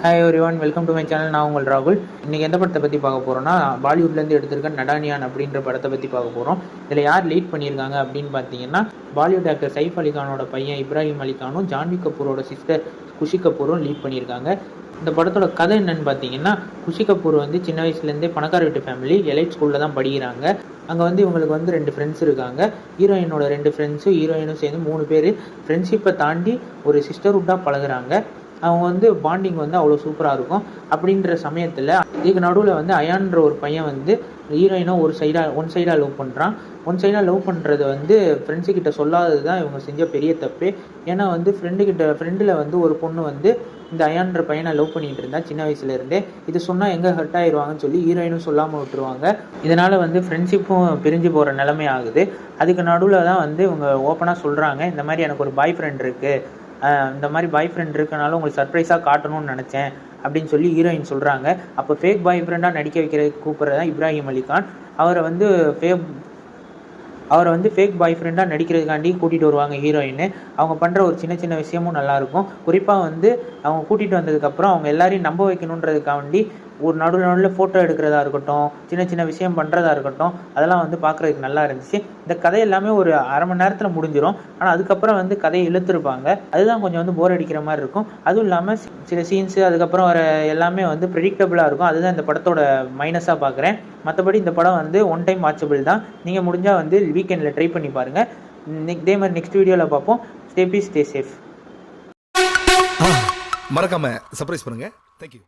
Hi everyone, welcome to my channel. நான் உங்கள் ராகுல். இன்றைக்கி எந்த படத்தை பற்றி பார்க்க போகிறோன்னா, பாலிவுட்லேருந்து எடுத்திருக்க நடானியான் அப்படின்ற படத்தை பற்றி பார்க்க போகிறோம். இதில் யார் லீட் பண்ணியிருக்காங்க அப்படின்னு பார்த்தீங்கன்னா, பாலிவுட் ஆக்டர் சைஃப் அலிகானோட பையன் இப்ராஹிம் அலிகானும் ஜான்வி கபூரோட சிஸ்டர் குஷி கபூரும் லீட் பண்ணியிருக்காங்க. இந்த படத்தோட கதை என்னன்னு பார்த்தீங்கன்னா, குஷி கபூர் வந்து சின்ன வயசுலேருந்தே பணக்கார வீட்டு ஃபேமிலி, எலைட் ஸ்கூலில் தான் படிக்கிறாங்க. அங்கே வந்து இவங்களுக்கு வந்து 2 ஃப்ரெண்ட்ஸ் இருக்காங்க. ஹீரோயினோட 2 ஃப்ரெண்ட்ஸும் ஹீரோயினும் சேர்ந்து 3 பேர் ஃப்ரெண்ட்ஷிப்பை தாண்டி ஒரு சிஸ்டர்ஹுட்டாக பழகுறாங்க. அவங்க வந்து பாண்டிங் வந்து அவ்வளோ சூப்பராக இருக்கும். அப்படின்ற சமயத்தில் இதுக்கு நடுவில் வந்து அயான்ற ஒரு பையன் வந்து ஹீரோயினை ஒன் சைடாக லவ் பண்ணுறான். ஒன் சைடாக லவ் பண்ணுறது வந்து ஃப்ரெண்ட்ஸுக்கிட்ட சொல்லாதது தான் இவங்க செஞ்ச பெரிய தப்பு. ஏன்னா வந்து ஃப்ரெண்டில் வந்து ஒரு பொண்ணு வந்து இந்த அயான்ற பையனை லவ் பண்ணிகிட்டு இருந்தா சின்ன வயசுலேருந்தே. இது சொன்னால் எங்கே ஹர்ட் ஆயிடுவாங்கன்னு சொல்லி ஹீரோயினும் சொல்லாமல் விட்டுருவாங்க. இதனால் வந்து ஃப்ரெண்ட்ஷிப்பும் பிரிஞ்சு போகிற நிலைமை ஆகுது. அதுக்கு நடுவில் தான் வந்து இவங்க ஓப்பனாக சொல்கிறாங்க, இந்த மாதிரி எனக்கு ஒரு பாய் ஃப்ரெண்ட் இருக்குது, இந்த மாதிரி பாய் ஃப்ரெண்ட் இருக்கனால உங்களுக்கு சர்ப்ரைஸாக காட்டணும்னு நினச்சேன் அப்படின்னு சொல்லி ஹீரோயின் சொல்கிறாங்க. அப்போ ஃபேக் பாய் ஃப்ரெண்டாக நடிக்க வைக்கிறதுக்கு கூப்பிட்றதான் இப்ராஹிம் அலிகான். அவரை வந்து ஃபேக் பாய் ஃப்ரெண்டாக நடிக்கிறதுக்காண்டி கூட்டிகிட்டு வருவாங்க ஹீரோயின். அவங்க பண்ணுற ஒரு சின்ன சின்ன விஷயமும் நல்லாயிருக்கும். குறிப்பாக வந்து அவங்க கூட்டிகிட்டு வந்ததுக்கப்புறம் அவங்க எல்லாரையும் நம்ப வைக்கணுன்றதுக்காண்டி ஒரு நடுவில் ஃபோட்டோ எடுக்கிறதா இருக்கட்டும், சின்ன சின்ன விஷயம் பண்ணுறதா இருக்கட்டும், அதெல்லாம் வந்து பார்க்குறதுக்கு நல்லா இருந்துச்சு. இந்த கதை எல்லாமே ஒரு அரை மணி நேரத்தில் முடிஞ்சிடும். ஆனால் அதுக்கப்புறம் வந்து கதையை இழுத்துருப்பாங்க. அதுதான் கொஞ்சம் வந்து போர் அடிக்கிற மாதிரி இருக்கும். அதுவும் இல்லாமல் சில சீன்ஸு அதுக்கப்புறம் வர எல்லாமே வந்து ப்ரெடிக்டபுளாக இருக்கும். அதுதான் இந்த படத்தோட மைனஸாக பார்க்குறேன். மற்றபடி இந்த படம் வந்து ஒன் டைம் வாட்சபிள் தான். நீங்கள் முடிஞ்சால் வந்து வீக்கெண்டில் ட்ரை பண்ணி பாருங்கள். இதே மாதிரி நெக்ஸ்ட் வீடியோவில் பார்ப்போம். Stay peace, stay safe. மறக்காம சர்ப்ரைஸ் பண்ணுங்க. தேங்க்யூ.